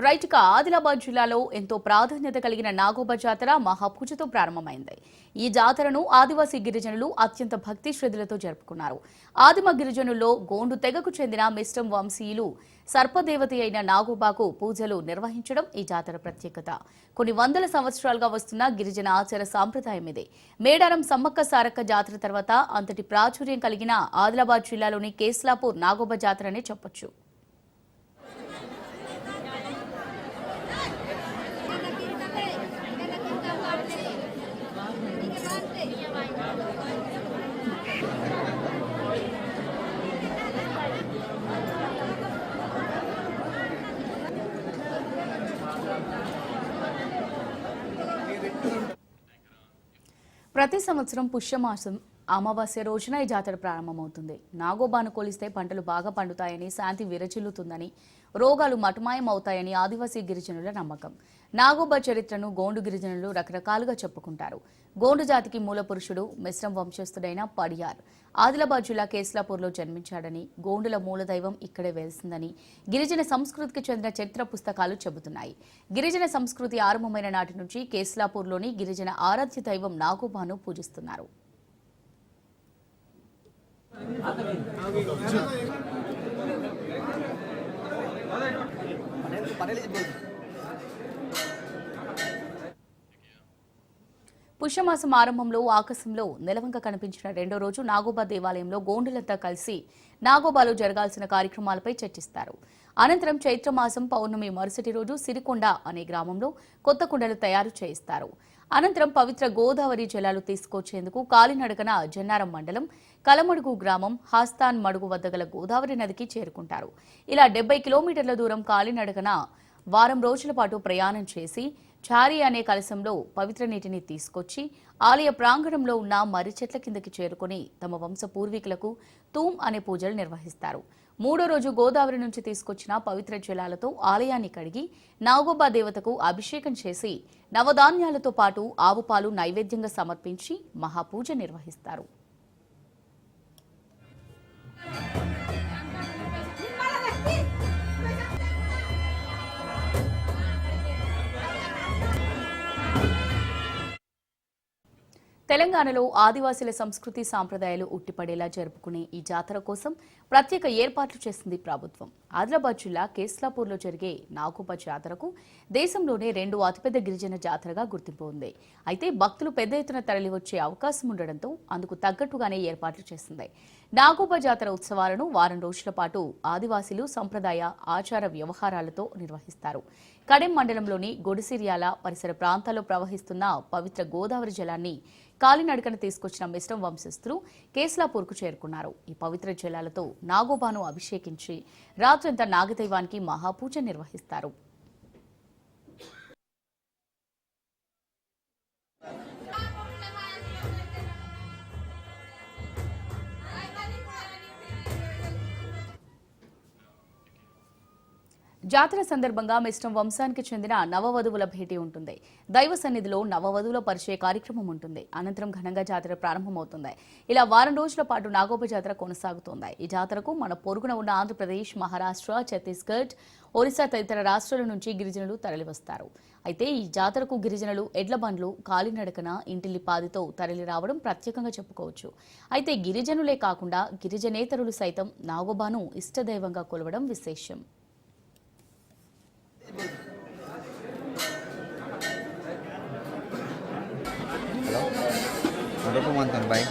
Right గా ఆదిలాబాద్ జిల్లాలో ఎంతో ప్రాధాన్యత కలిగిన నాగోబా జాతర మహాపూజతో ప్రారంభమైంది. ఈ జాతరను ఆదివాసీ గిరిజనులు అత్యంత భక్తి శ్రద్ధలతో జరుపుకున్నారు. ఆదిమ గిరిజనుల్లో గోండు తెగకు చెందిన మిస్టం వంశీయులు సర్పదేవత అయిన నాగోబాకు పూజలు నిర్వహించడం ఈ జాతర ప్రత్యేకత. కొన్ని వందల సంవత్సరాలుగా వస్తున్న గిరిజన ఆచార సాంప్రదాయం ఇది. మేడారం సమ్మక్క సారక్క జాతర తర్వాత అంతటి ప్రాచుర్యం కలిగిన ఆదిలాబాద్ జిల్లాలోని కేస్లాపూర్ నాగోబా జాతరనే చెప్పొచ్చు. ప్రతి సంవత్సరం పుష్యమాసం అమావాస్య రోజున ఈ జాతర ప్రారంభమవుతుంది. నాగోబాను కొలిస్తే పంటలు బాగా పండుతాయని, శాంతి విరచిల్లుతుందని, రోగాలు మటుమాయం అవుతాయని ఆదివాసీ గిరిజనుల నమ్మకం. నాగోబా చరిత్రను గోండు గిరిజనులు రకరకాలుగా చెప్పుకుంటారు. గోండు జాతికి మూల పురుషుడు మిశ్రం వంశస్థుడైన పడియార్ ఆదిలాబాద్ జిల్లా కేస్లాపూర్లో జన్మించాడని, గోండుల మూలదైవం ఇక్కడే వెలిసిందని గిరిజన సంస్కృతికి చెందిన చరిత్ర పుస్తకాలు చెబుతున్నాయి. గిరిజన సంస్కృతి ఆరంభమైన నాటి నుంచి కేస్లాపూర్లోని గిరిజన ఆరాధ్య దైవం నాగోబాను పూజిస్తున్నారు. పుష్యమాసం ఆరంభంలో ఆకాశంలో నెలవంక కనిపించిన రెండో రోజు నాగోబా దేవాలయంలో గోండులంతా కలిసి నాగోబాలో జరగాల్సిన కార్యక్రమాలపై చర్చిస్తారు. అనంతరం చైత్రమాసం పౌర్ణమి మరుసటి రోజు సిరికొండ అనే గ్రామంలో కొత్త కుండలు తయారు చేయిస్తారు. అనంతరం పవిత్ర గోదావరి జలాలు తీసుకొచ్చేందుకు కాలినడకన జన్నారం మండలం కలమడుగు గ్రామం హాస్తాన్ మడుగు వద్ద గల గోదావరి నదికి చేరుకుంటారు. ఇలా 70 కిలోమీటర్ల దూరం కాలినడకన వారం రోజుల పాటు ప్రయాణం చేసి చారి అనే కలశంలో పవిత్ర నీటిని తీసుకొచ్చి ఆలయ ప్రాంగణంలో ఉన్న మర్రి చెట్ల కిందకి చేరుకుని తమ వంశ పూర్వీకులకు తూమ్ అనే పూజలు నిర్వహిస్తారు. మూడో రోజు గోదావరి నుంచి తీసుకొచ్చిన పవిత్ర జలాలతో ఆలయాన్ని కడిగి నాగోబా దేవతకు అభిషేకం చేసి నవధాన్యాలతో పాటు ఆవు పాలు నైవేద్యంగా సమర్పించి మహాపూజ నిర్వహిస్తారు. తెలంగాణలో ఆదివాసీల సంస్కృతి సాంప్రదాయాలు ఉట్టిపడేలా జరుపుకునే ఈ జాతర కోసం ప్రత్యేక ఏర్పాట్లు చేసింది ప్రభుత్వం. ఆదిలాబాద్ జిల్లా కేస్లాపూర్లో జరిగే నాగోబా జాతరకు దేశంలోనే 2 అతిపెద్ద గిరిజన జాతరగా గుర్తింపు ఉంది. అయితే భక్తులు పెద్ద ఎత్తున తరలివచ్చే అవకాశం ఉండడంతో అందుకు తగ్గట్టుగానే ఏర్పాట్లు చేసింది. నాగోబా జాతర ఉత్సవాలను వారం రోజుల పాటు ఆదివాసీలు సంప్రదాయ ఆచార వ్యవహారాలతో నిర్వహిస్తారు. కడెం మండలంలోని గొడిసిర్యాల పరిసర ప్రాంతాల్లో ప్రవహిస్తున్న పవిత్ర గోదావరి జలాన్ని కాలినడకన తీసుకొచ్చిన మిశ్రం వంశస్థులు కేస్లాపూర్కు చేరుకున్నారు. ఈ పవిత్ర జలాలతో నాగోబాను అభిషేకించి రాత్రంతా నాగదైవానికి మహాపూజ నిర్వహిస్తారు. జాతర సందర్భంగా మిశ్రం వంశానికి చెందిన నవవధువుల భేటీ ఉంటుంది. దైవ సన్నిధిలో నవవధువుల పరిచయ కార్యక్రమం ఉంటుంది. అనంతరం ఘనంగా జాతర ప్రారంభమవుతుంది. ఇలా వారం రోజుల పాటు నాగోబా జాతర కొనసాగుతోంది. ఈ జాతరకు మన పొరుగున ఉన్న ఆంధ్రప్రదేశ్, మహారాష్ట్ర, ఛత్తీస్గఢ్, ఒరిస్సా తదితర రాష్ట్రాల నుంచి గిరిజనులు తరలివస్తారు. అయితే ఈ జాతరకు గిరిజనులు ఎడ్ల బండ్లు, కాలినడకన, ఇంటిల్లిపాదితో తరలి రావడం ప్రత్యేకంగా చెప్పుకోవచ్చు. అయితే గిరిజనులే కాకుండా గిరిజనేతరులు సైతం నాగోబాను ఇష్టదైవంగా కొలవడం విశేషం. Ada pemantan baik.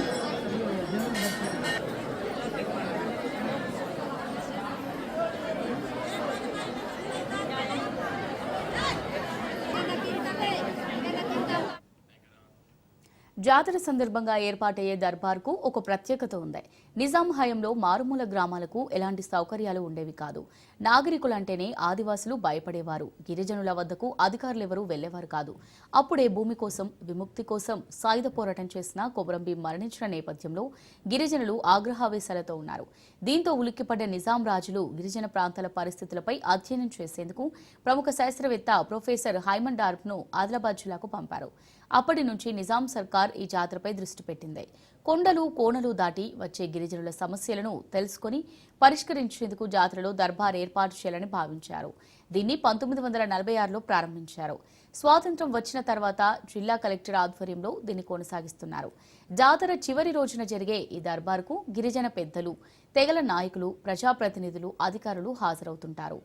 జాతర సందర్భంగా ఏర్పాటయ్యే దర్బార్కు ఒక ప్రత్యేకత ఉంది. నిజాం హయాంలో మారుమూల గ్రామాలకు ఎలాంటి సౌకర్యాలు ఉండేవి కాదు. నాగరికులంటేనే ఆదివాసులు భయపడేవారు. గిరిజనుల వద్దకు అధికారులెవరూ వెళ్లేవారు కాదు. అప్పుడే భూమి కోసం, విముక్తి కోసం సాయుధ పోరాటం చేసిన కొమరంభీం మరణించిన నేపథ్యంలో గిరిజనులు ఆగ్రహావేశాలతో ఉన్నారు. దీంతో ఉలిక్కిపడ్డ నిజాం రాజులు గిరిజన ప్రాంతాల పరిస్థితులపై అధ్యయనం చేసేందుకు ప్రముఖ శాస్త్రవేత్త ప్రొఫెసర్ హైమన్ డార్ఫ్ను ఆదిలాబాద్ జిల్లాకు పంపారు. అప్పటి నుంచి నిజాం సర్కార్ ఈ జాతరపై దృష్టి పెట్టింది. కొండలు, కోనలు దాటి వచ్చే గిరిజనుల సమస్యలను తెలుసుకుని పరిష్కరించేందుకు జాతరలో దర్బార్ ఏర్పాటు చేయాలని భావించారు. దీన్ని 1946లో ప్రారంభించారు. స్వాతంత్ర్యం వచ్చిన తర్వాత జిల్లా కలెక్టర్ ఆధ్వర్యంలో దీన్ని కొనసాగిస్తున్నారు. జాతర చివరి రోజున జరిగే ఈ దర్బార్కు గిరిజన పెద్దలు, తెగల నాయకులు, ప్రజాప్రతినిధులు, అధికారులు హాజరవుతుంటారు.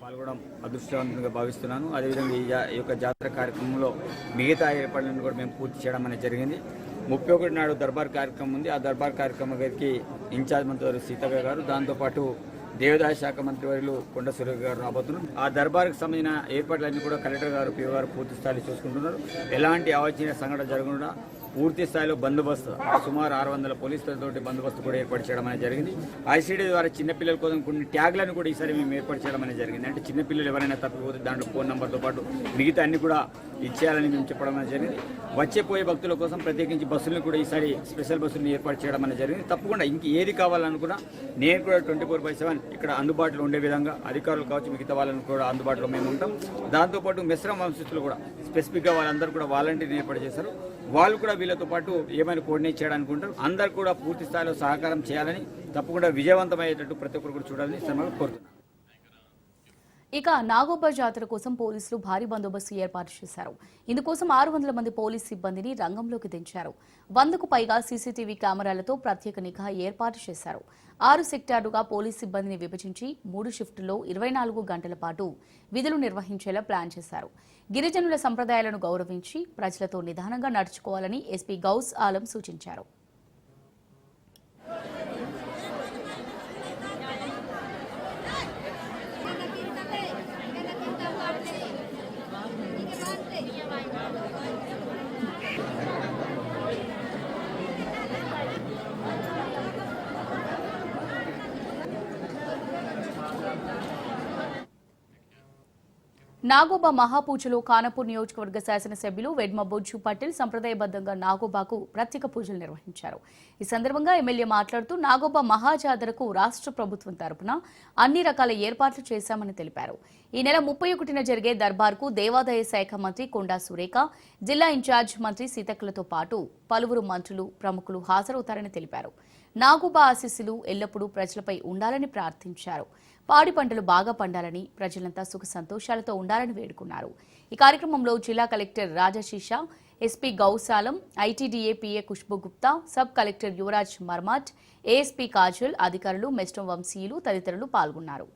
పాల్గొనడం అదృష్టవంతంగా భావిస్తున్నాను. అదేవిధంగా ఈ యొక్క జాతర కార్యక్రమంలో మిగతా ఏర్పాట్లను కూడా మేము పూర్తి చేయడం అనేది జరిగింది. 31 నాడు దర్బార్ కార్యక్రమం ఉంది. ఆ దర్బార్ కార్యక్రమం గారికి ఇన్ఛార్జ్ మంత్రి సీతయ్య గారు, దాంతోపాటు దేవాదాయ శాఖ మంత్రి వర్యులు కొండ సురేఖ గారు రాబోతున్నారు. ఆ దర్బార్కు సంబంధించిన ఏర్పాట్లన్నీ కూడా కలెక్టర్ గారు, పిఓ గారు పూర్తి స్థాయిలో చూసుకుంటున్నారు. ఎలాంటి అవాంఛనీయ సంఘటన జరగకుండా పూర్తి స్థాయిలో బందోబస్తు, సుమారు 600 పోలీసులతోటి బందోబస్తు కూడా ఏర్పాటు చేయడం అనేది జరిగింది. ఐసీడీ ద్వారా చిన్నపిల్లల కోసం కొన్ని ట్యాగ్లను కూడా ఈసారి మేము ఏర్పాటు చేయడం అనేది జరిగింది. అంటే చిన్నపిల్లలు ఎవరైనా తప్పిపోతే దాంట్లో ఫోన్ నెంబర్తో పాటు మిగతా అన్ని కూడా ఇచ్చేయాలని మేము చెప్పడం అనేది జరిగింది. వచ్చే పోయే భక్తుల కోసం ప్రత్యేకించి బస్సులను కూడా ఈసారి స్పెషల్ బస్సులను ఏర్పాటు చేయడం అనేది జరిగింది. తప్పకుండా ఇంక ఏది కావాలనుకున్నా నేను కూడా 24/7 ఇక్కడ అందుబాటులో ఉండే విధంగా అధికారులు కావచ్చు, మిగతా వాళ్ళని కూడా అందుబాటులో మేము ఉంటాం. దాంతోపాటు మిశ్రమ వంశస్థులు కూడా స్పెసిఫిక్గా వాళ్ళందరూ కూడా వాలంటీర్ని ఏర్పాటు చేశారు. వాళ్ళు కూడా వీళ్ళతో పాటు ఏమైనా కోఆర్డినేట్ చేయడానికి ఉంటారు. అందరు కూడా పూర్తి స్థాయిలో సహకారం చేయాలని, తప్పకుండా విజయవంతమయ్యేటట్టు ప్రతి ఒక్కరు కూడా చూడాలని సమయంలో కోరుతున్నాను. ఇక నాగోబా జాతర కోసం పోలీసులు భారీ బందోబస్తు ఏర్పాటు చేశారు. ఇందుకోసం 600 మంది పోలీసు సిబ్బందిని రంగంలోకి దించారు. 100కు పైగా సీసీటీవీ కెమెరాలతో ప్రత్యేక నిఘా ఏర్పాటు చేశారు. 6 సెక్టార్లుగా పోలీసు సిబ్బందిని విభజించి 3 షిఫ్టుల్లో 24 గంటల పాటు విధులు నిర్వహించేలా ప్లాన్ చేశారు. గిరిజనుల సంప్రదాయాలను గౌరవించి ప్రజలతో నిదానంగా నడుచుకోవాలని ఎస్పీ గౌస్ ఆలం సూచించారు. నాగోబా మహాపూజలో ఖానాపూర్ నియోజకవర్గ శాసనసభ్యులు వెడ్మ బొజ్జు పటేల్ సంప్రదాయబద్ధంగా నాగోబాకు ప్రత్యేక పూజలు నిర్వహించారు. ఈ సందర్భంగా ఎమ్మెల్యే మాట్లాడుతూ నాగోబా మహాజాతరకు రాష్ట్ర ప్రభుత్వం తరపున అన్ని రకాల ఏర్పాట్లు చేశామని తెలిపారు. ఈ నెల 31న జరిగే దర్బార్కు దేవాదాయ శాఖ మంత్రి కొండా సురేఖ, జిల్లా ఇన్ఛార్జ్ మంత్రి సీతక్కలతో పాటు పలువురు మంత్రులు, ప్రముఖులు హాజరవుతారని తెలిపారు. నాగోబా ఆశీస్సులు ఎల్లప్పుడూ ప్రజలపై ఉండాలని ప్రార్థించారు. పాడి పంటలు బాగా పండాలని, ప్రజలంతా సుఖ సంతోషాలతో ఉండాలని వేడుకున్నారు. ఈ కార్యక్రమంలో జిల్లా collector Rajarshi, SP Gausalam, ITDA PA Khushboo Gupta, sub collector Yuvaraj Marmat, ASP Kajal, అధికారులు, మెస్టం వంశీయులు తదితరులు పాల్గొన్నారు.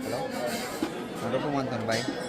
Halo, ada pemantan baik.